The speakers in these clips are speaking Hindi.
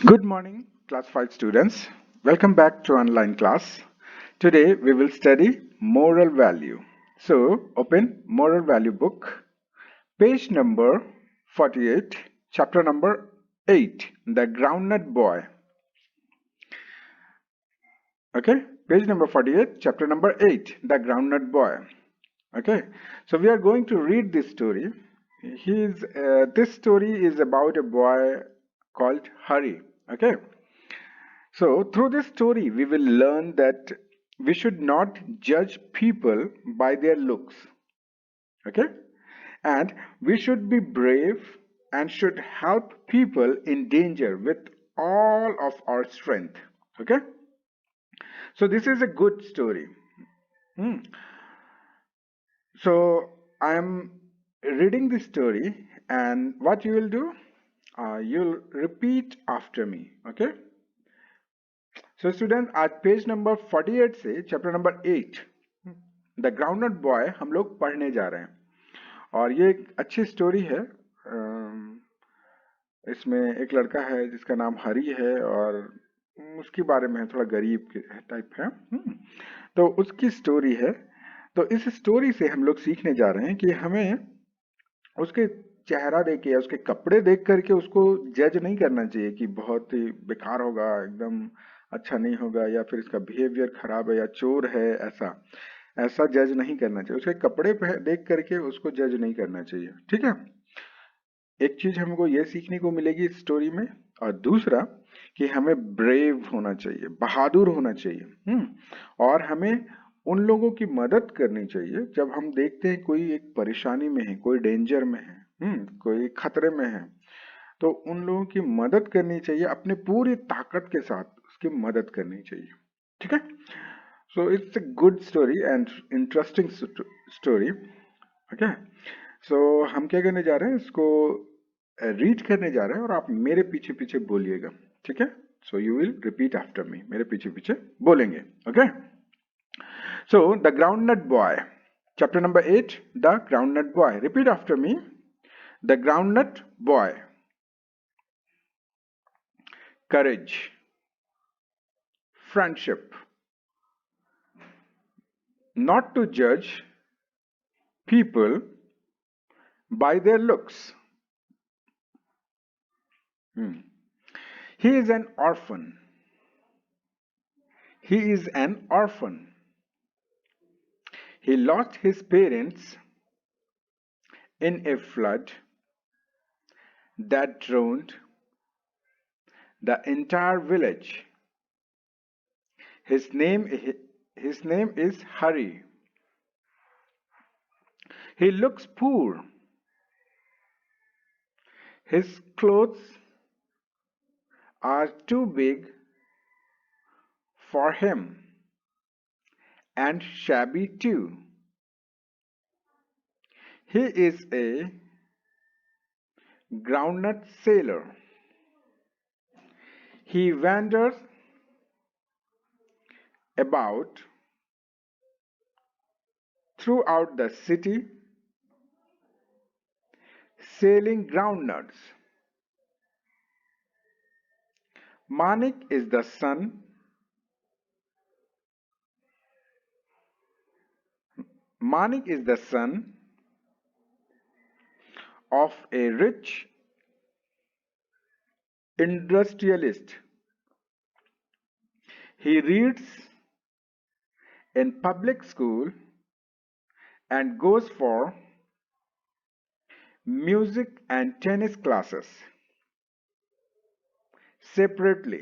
Good morning, class 5 students. Welcome back to online class. Today we will study moral value. So, open moral value book, page number 48, chapter number 8, the groundnut boy. Okay, page number 48, chapter number 8, the groundnut boy. Okay, so we are going to read this story. This story is about a boy called Hari. Okay, so through this story, we will learn that we should not judge people by their looks. Okay, and we should be brave and should help people in danger with all of our strength. Okay, so this is a good story. Hmm. So I am reading this story, and what you will do, you'll repeat after me. Okay. So student आज पेज नंबर 48 से chapter number 8 the groundnut boy हम लोग पढ़ने जा रहे हैं और ये एक अच्छी स्टोरी है। इसमें एक लड़का है जिसका नाम हरी है और उसके बारे में थोड़ा गरीब टाइप है। तो उसकी स्टोरी है। तो इस स्टोरी से हम लोग सीखने जा रहे हैं कि हमें उसके चेहरा देख के या उसके कपड़े देख करके उसको जज नहीं करना चाहिए कि बहुत ही बेकार होगा, एकदम अच्छा नहीं होगा, या फिर इसका बिहेवियर खराब है या चोर है। ऐसा ऐसा जज नहीं करना चाहिए। उसके कपड़े देख करके उसको जज नहीं करना चाहिए। ठीक है, एक चीज हमको ये सीखने को मिलेगी इस स्टोरी में, और दूसरा कि हमें ब्रेव होना चाहिए, बहादुर होना चाहिए। और हमें उन लोगों की मदद करनी चाहिए जब हम देखते हैं कोई एक परेशानी में है, कोई डेंजर में है, कोई खतरे में है, तो उन लोगों की मदद करनी चाहिए, अपने पूरी ताकत के साथ उसकी मदद करनी चाहिए। ठीक है, so it's a good story and interesting story. Okay, so हम क्या करने जा रहे हैं, इसको रीड करने जा रहे हैं और आप मेरे पीछे पीछे बोलिएगा। ठीक है, so you will repeat after me, मेरे पीछे पीछे बोलेंगे। Okay, so the groundnut boy, chapter number 8, the groundnut boy. Repeat after me. The groundnut boy. Courage, friendship, not to judge people by their looks. He is an orphan. He is an orphan. He lost his parents in a flood that drowned the entire village. His name is Hari. He looks poor. His clothes are too big for him and shabby too. He is a groundnut sailor. He wanders about throughout the city selling groundnuts. Manik is the son Manik is the son of a rich industrialist. He reads in public school and goes for music and tennis classes separately.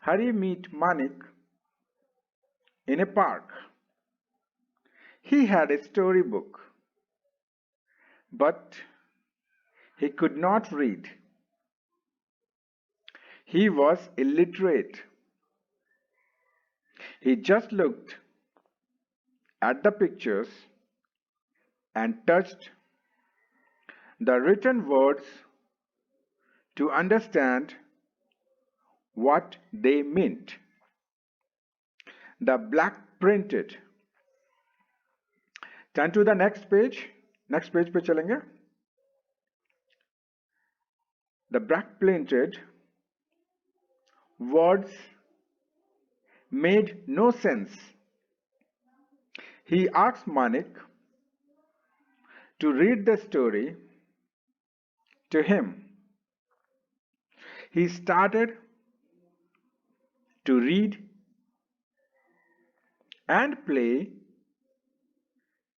Hari meet Manik in a park. He had a storybook, but he could not read. He was illiterate. He just looked at the pictures and touched the written words to understand what they meant. The black printed. Turn to the next page. Next page पे चलेंगे. The black planted words made no sense. He asked Manik to read the story to him. He started to read and play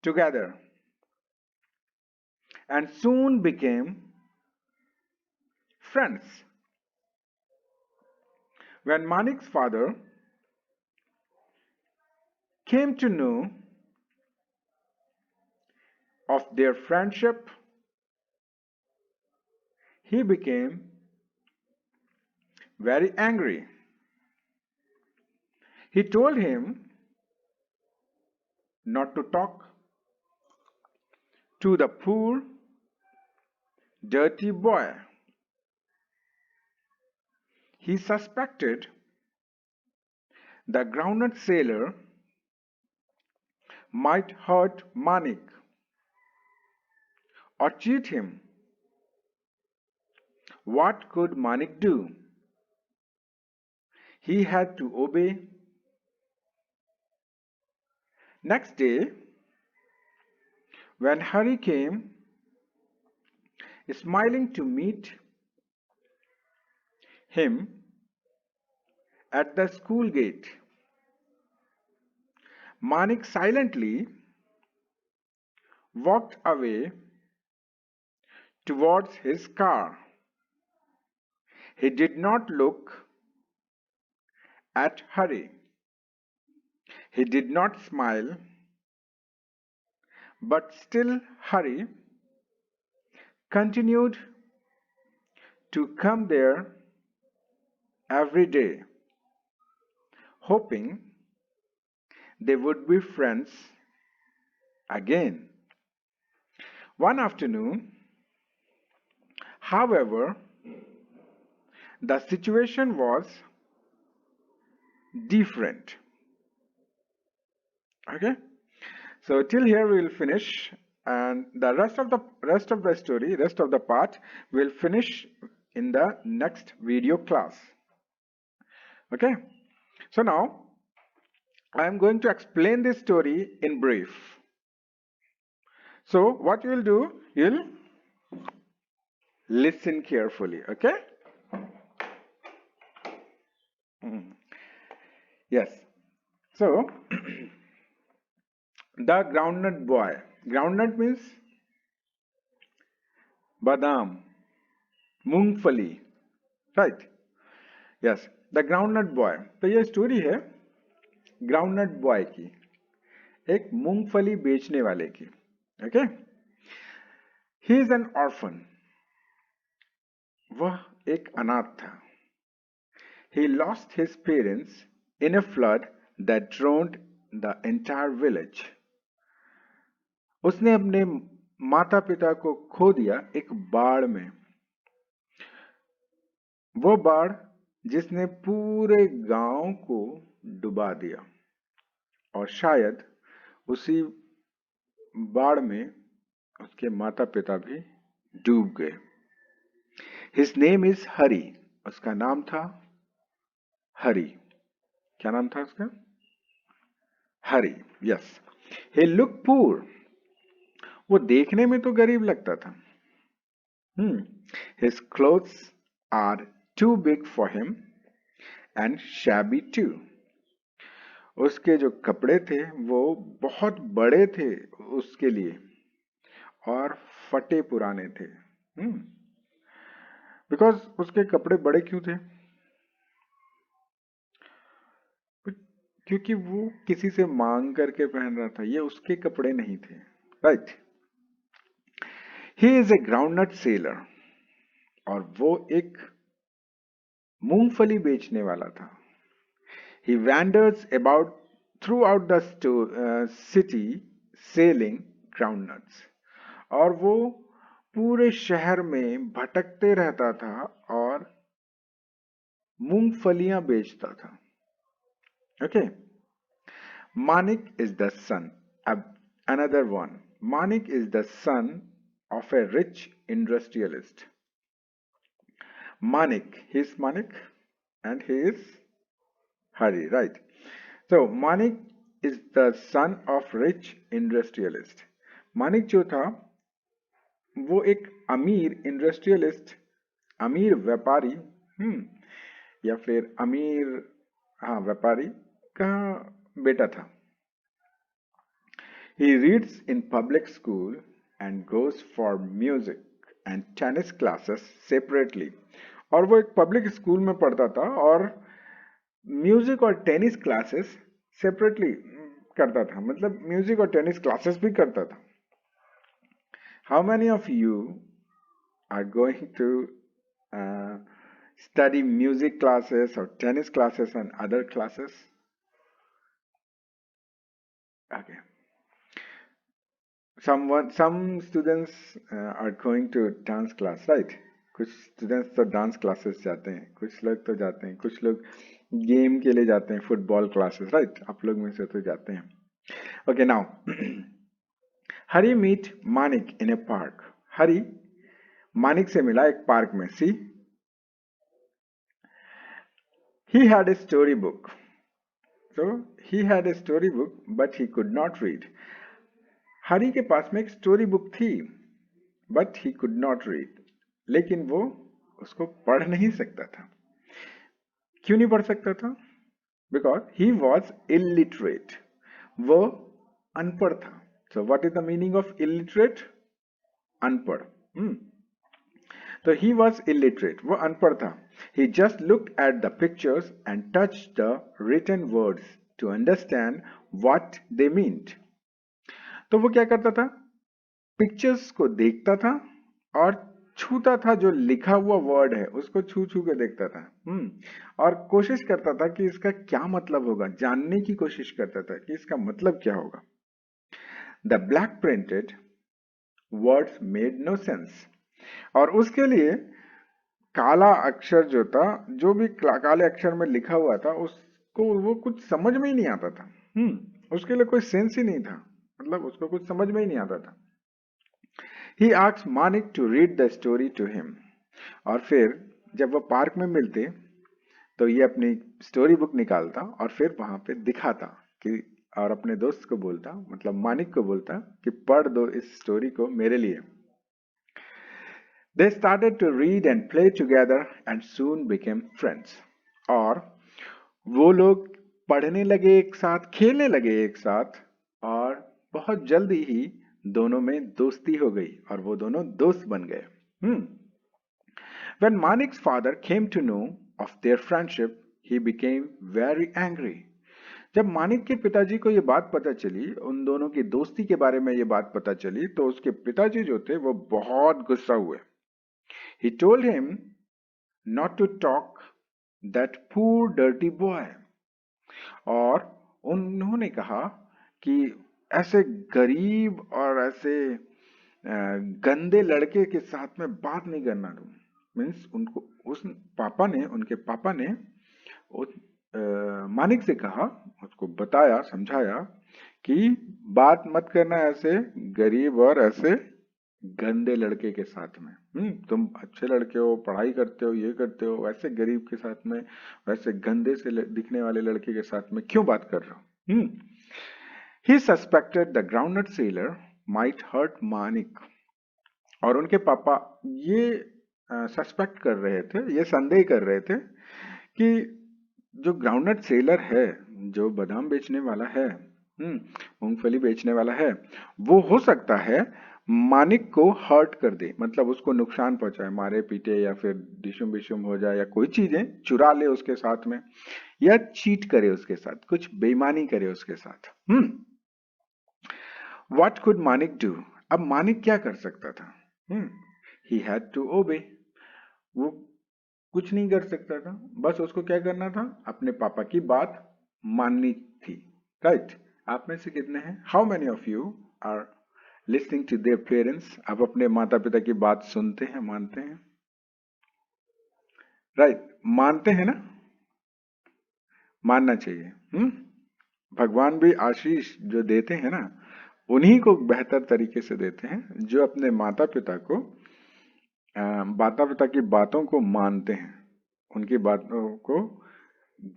together and soon became friends. When Manik's father came to know of their friendship, he became very angry. He told him not to talk to the poor, dirty boy. He suspected the groundnut sailor might hurt Manik or cheat him. What could Manik do? He had to obey. Next day, when Hari came, smiling to meet him at the school gate, Manik silently walked away towards his car. He did not look at Hari. He did not smile, but still Hari continued to come there every day, hoping they would be friends again. One afternoon, however, the situation was different. Okay, so till here we will finish, and the rest of the part will finish in the next video class. Okay, so now I am going to explain this story in brief. So what you will do, you'll listen carefully. Okay. Yes. So the groundnut boy. Groundnut means badam, मूंगफली, right? Yes, the groundnut boy. तो ये स्टोरी है ग्राउंडनट बॉय की, एक मूंगफली बेचने वाले की. Okay, he is an orphan. वह एक अनाथ था. He lost his parents in a flood that drowned the entire village. उसने अपने माता पिता को खो दिया एक बाढ़ में. वो बाढ़ जिसने पूरे गांव को डुबा दिया, और शायद उसी बाढ़ में उसके माता पिता भी डूब गए. His name is Hari. उसका नाम था हरि. क्या नाम था उसका? Hari. Yes. He look poor. वो देखने में तो गरीब लगता था. His clothes are too big for him and shabby too. उसके जो कपड़े थे वो बहुत बड़े थे उसके लिए, और फटे पुराने थे. बिकॉज उसके कपड़े बड़े क्यों थे? क्योंकि वो किसी से मांग करके पहन रहा था. ये उसके कपड़े नहीं थे. Right. He is a groundnut seller. और वो एक मूंगफली बेचने वाला था. He wanders about throughout the city selling groundnuts. और वो पूरे शहर में भटकते रहता था और मूंगफलियां बेचता था. Okay. Manik is the son. Another one. Manik is the son of a rich industrialist. Manik. He is Manik and he is Hari, right? So Manik is the son of rich industrialist. Manik जो था वो एक अमीर इंडस्ट्रियलिस्ट, अमीर व्यापारी, या फिर अमीर, हाँ, व्यापारी का बेटा था. He reads in public school and goes for music and tennis classes separately. और वो एक पब्लिक स्कूल में पढ़ता था और म्यूजिक और टेनिस क्लासेस सेपरेटली करता था, मतलब म्यूजिक और टेनिस क्लासेस भी करता था. How many of you are going to study music classes or tennis classes and other classes? Okay. Some students are going to dance class, right? कुछ स्टूडेंट्स तो डांस क्लासेस जाते हैं, कुछ लोग तो जाते हैं, कुछ लोग गेम के लिए जाते हैं, फुटबॉल क्लासेस, राइट? आप लोग में से तो जाते हैं. ओके, नाउ हरी मीट मानिक इन ए पार्क. हरी मानिक से मिला एक पार्क में. सी, he had a story book. So he had a story book but he could not read. हरी के पास में एक स्टोरी बुक थी but he could not read. लेकिन वो उसको पढ़ नहीं सकता था. क्यों नहीं पढ़ सकता था? Because he was illiterate. वो अनपढ़ था. So what is the meaning of illiterate? अनपढ़. So he was illiterate. वो अनपढ़ था. He just looked at the pictures and touched the written words to understand what they meant. तो वो क्या करता था? पिक्चर्स को देखता था और छूता था, जो लिखा हुआ वर्ड है उसको छू छू के देखता था. और कोशिश करता था कि इसका क्या मतलब होगा, जानने की कोशिश करता था कि इसका मतलब क्या होगा. The black printed words made no sense. और उसके लिए काला अक्षर जो था, जो भी काले अक्षर में लिखा हुआ था, उसको वो कुछ समझ में ही नहीं आता था. उसके लिए कोई सेंस ही नहीं था, मतलब उसको कुछ समझ में ही नहीं आता था. He asked Manik to read the story to him. और फिर जब वो पार्क में मिलते तो ये अपनी स्टोरी बुक निकालता और फिर वहां पे दिखाता कि, और अपने दोस्त को बोलता, मतलब मानिक को बोलता कि पढ़ दो इस स्टोरी को मेरे लिए. They started to read and play together and soon became friends. और वो लोग पढ़ने लगे एक साथ, खेलने लगे एक साथ, और बहुत जल्दी ही दोनों में दोस्ती हो गई और वो दोनों दोस्त बन गए. When Manik's father came to know of their friendship, he became very angry. जब मानिक के पिताजी को ये बात पता चली, उन दोनों की दोस्ती के बारे में ये बात पता चली, तो उसके पिताजी जो थे वो बहुत गुस्सा हुए. He told him not to talk that poor dirty boy. और उन्होंने कहा कि ऐसे गरीब और ऐसे गंदे लड़के के साथ में बात नहीं करना. तुम मीन्स उनको, उस उनके पापा ने मानिक से कहा, उसको बताया, समझाया कि बात मत करना ऐसे गरीब और ऐसे गंदे लड़के के साथ में. तुम अच्छे लड़के हो, पढ़ाई करते हो, ये करते हो, वैसे गरीब के साथ में, वैसे गंदे से दिखने वाले लड़के के साथ में क्यों बात कर रहे हो? He suspected the groundnut seller might hurt Manik. और उनके पापा ये सस्पेक्ट कर रहे थे, ये संदेह कर रहे थे कि जो ग्राउंडनट सेलर है, जो बादाम बेचने वाला है, मूंगफली बेचने वाला है, वो हो सकता है मानिक को हर्ट कर दे, मतलब उसको नुकसान पहुंचाए, मारे पीटे या फिर डिशुम बिशुम हो जाए, या कोई चीजें चुरा ले उसके साथ में, या चीट करे उसके साथ, कुछ बेईमानी करे उसके साथ. What could Manik do? अब मानिक क्या कर सकता था? He had to obey. वो कुछ नहीं कर सकता था, बस उसको क्या करना था? अपने पापा की बात माननी थी, राइट? आप में से कितने हैं? How many of you are listening to their parents? आप अपने माता पिता की बात सुनते हैं, मानते हैं, राइट? मानते हैं ना? मानना चाहिए. भगवान भी आशीष जो देते हैं ना, उन्हीं को बेहतर तरीके से देते हैं जो अपने माता पिता को माता पिता की बातों को मानते हैं, उनकी बातों को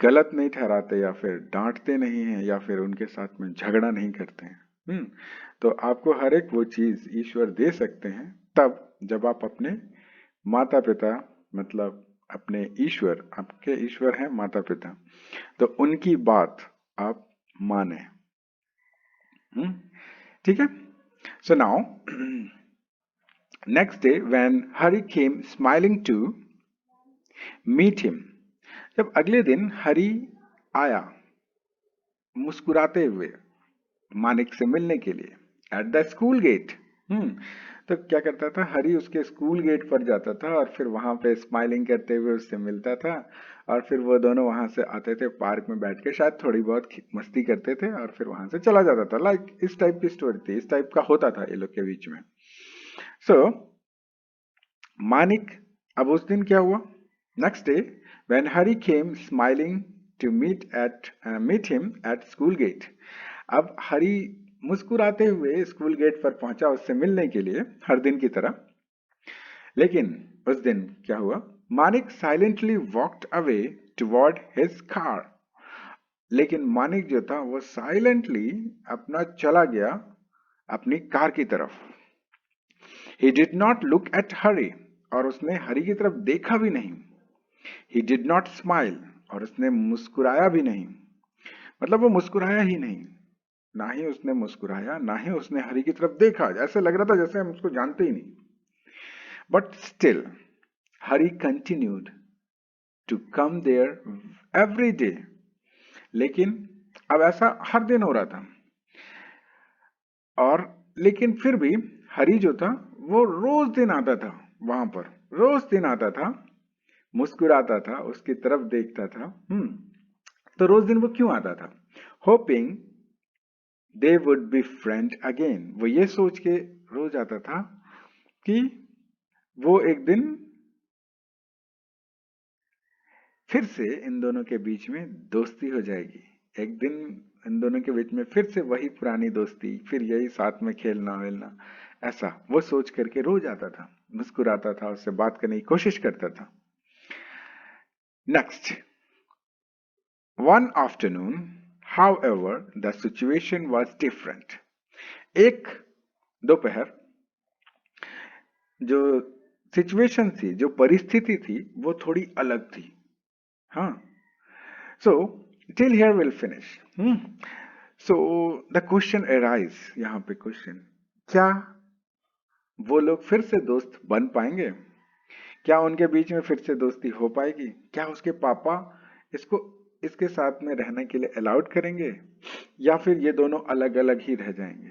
गलत नहीं ठहराते या फिर डांटते नहीं हैं या फिर उनके साथ में झगड़ा नहीं करते हैं। तो आपको हर एक वो चीज ईश्वर दे सकते हैं तब जब आप अपने माता पिता, मतलब अपने ईश्वर, आपके ईश्वर हैं माता पिता, तो उनकी बात आप माने। ठीक है। So now next day when Hari came smiling to meet him, जब अगले दिन हरी आया मुस्कुराते हुए मानिक से मिलने के लिए एट द स्कूल गेट। तो क्या करता था, हरी उसके स्कूल गेट पर जाता था और फिर वहां पे स्माइलिंग करते हुए उससे मिलता था और फिर वो दोनों वहां से आते थे, पार्क में बैठ के शायद थोड़ी बहुत मस्ती करते थे और फिर वहां से चला जाता था। लाइक इस टाइप की स्टोरी थी, इस टाइप का होता था ये लोग के बीच में। सो मानिक, अब उस दिन क्या हुआ, next day when Hari came smiling to meet him at school gate, अब हरी मुस्कुराते हुए स्कूल गेट पर पहुंचा उससे मिलने के लिए हर दिन की तरह। लेकिन उस दिन क्या हुआ, Manik silently walked away toward his car, लेकिन मानिक जो था वो साइलेंटली अपना चला गया अपनी कार की तरफ। He did not look at हरी, और उसने हरी की तरफ देखा भी नहीं। He did not smile, और उसने मुस्कुराया भी नहीं, मतलब वो मुस्कुराया ही नहीं, ना ही उसने मुस्कुराया ना ही उसने हरी की तरफ देखा, ऐसे लग रहा था जैसे हम उसको जानते ही नहीं। But still Hari continued to come there every day, लेकिन अब ऐसा हर दिन हो रहा था, और लेकिन फिर भी हरी जो था वो रोज दिन आता था वहां पर, रोज दिन आता था, मुस्कुराता था, उसकी तरफ देखता था। तो रोज दिन वो क्यों आता था, hoping they would be friend again, वो ये सोच के रोज आता था कि वो एक दिन फिर से इन दोनों के बीच में दोस्ती हो जाएगी, एक दिन इन दोनों के बीच में फिर से वही पुरानी दोस्ती, फिर यही साथ में खेलना वेलना, ऐसा वो सोच करके रोज आता था, मुस्कुराता था, उससे बात करने की कोशिश करता था। Next, one afternoon however the situation was different, एक दोपहर जो सिचुएशन थी, जो परिस्थिति थी, वो थोड़ी अलग थी। हाँ, so till here we'll finish. So the question arise, यहाँ पे क्वेश्चन, क्या वो लोग फिर से दोस्त बन पाएंगे, क्या उनके बीच में फिर से दोस्ती हो पाएगी, क्या उसके पापा इसको इसके साथ में रहने के लिए अलाउड करेंगे या फिर ये दोनों अलग अलग ही रह जाएंगे।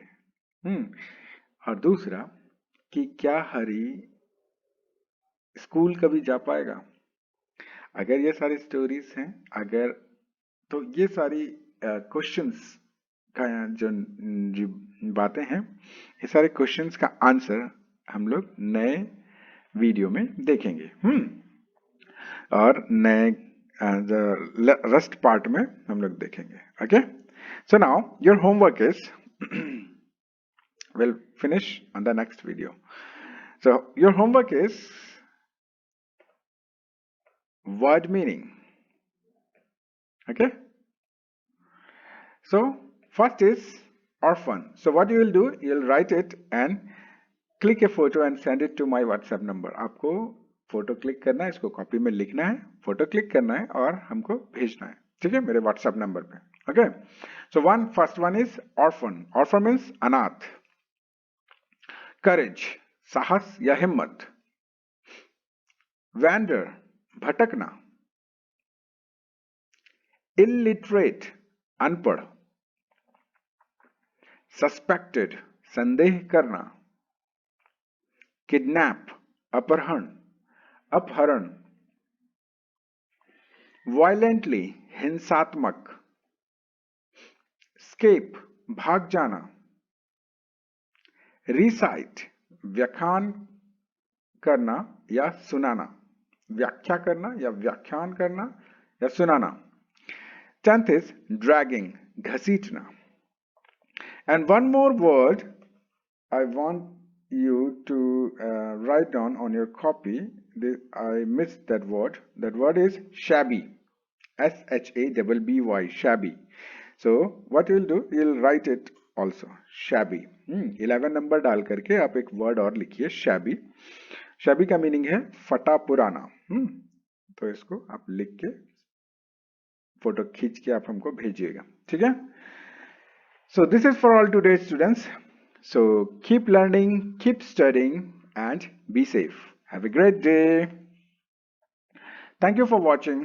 और दूसरा कि क्या हरी स्कूल कभी जा पाएगा। अगर ये सारी स्टोरीज हैं, अगर तो ये सारी क्वेश्चंस का जो बातें हैं, ये सारे क्वेश्चंस का आंसर हम लोग नए वीडियो में देखेंगे। और नए रस्ट पार्ट में हम लोग देखेंगे। Okay, so now your homework is we'll finish on the next video. So your homework is word meaning. Okay, so first is orphan. So what you will do, you'll write it and click a photo and send it to my WhatsApp number. आपको फोटो क्लिक करना है, इसको कॉपी में लिखना है, फोटो क्लिक करना है और हमको भेजना है, ठीक है, मेरे WhatsApp नंबर पे। Okay, so first one is orphan. Orphan means अनाथ। करेज, साहस या हिम्मत। वैंडर, भटकना। इलिटरेट, अनपढ़। सस्पेक्टेड, संदेह करना। किडनैप, अपहरण, अपहरण। वायलेंटली, हिंसात्मक। स्केप, भाग जाना। रिसाइट, व्याख्यान करना या सुनाना, व्याख्या करना या व्याख्यान करना या सुनाना। 10th is dragging, घसीटना। And one more word I want you to write down on your copy. I missed that word. That word is shabby. SHABBY, shabby. So what you'll do, you'll write it also, shabby. 11 number डाल करके आप एक वर्ड और लिखिए, shabby. shabby का मीनिंग है फटा पुराना. तो इसको आप लिख के फोटो खींच के आप हमको भेजिएगा, ठीक है? So this is for all today's students. So keep learning, keep studying, and be safe. Have a great day. Thank you for watching.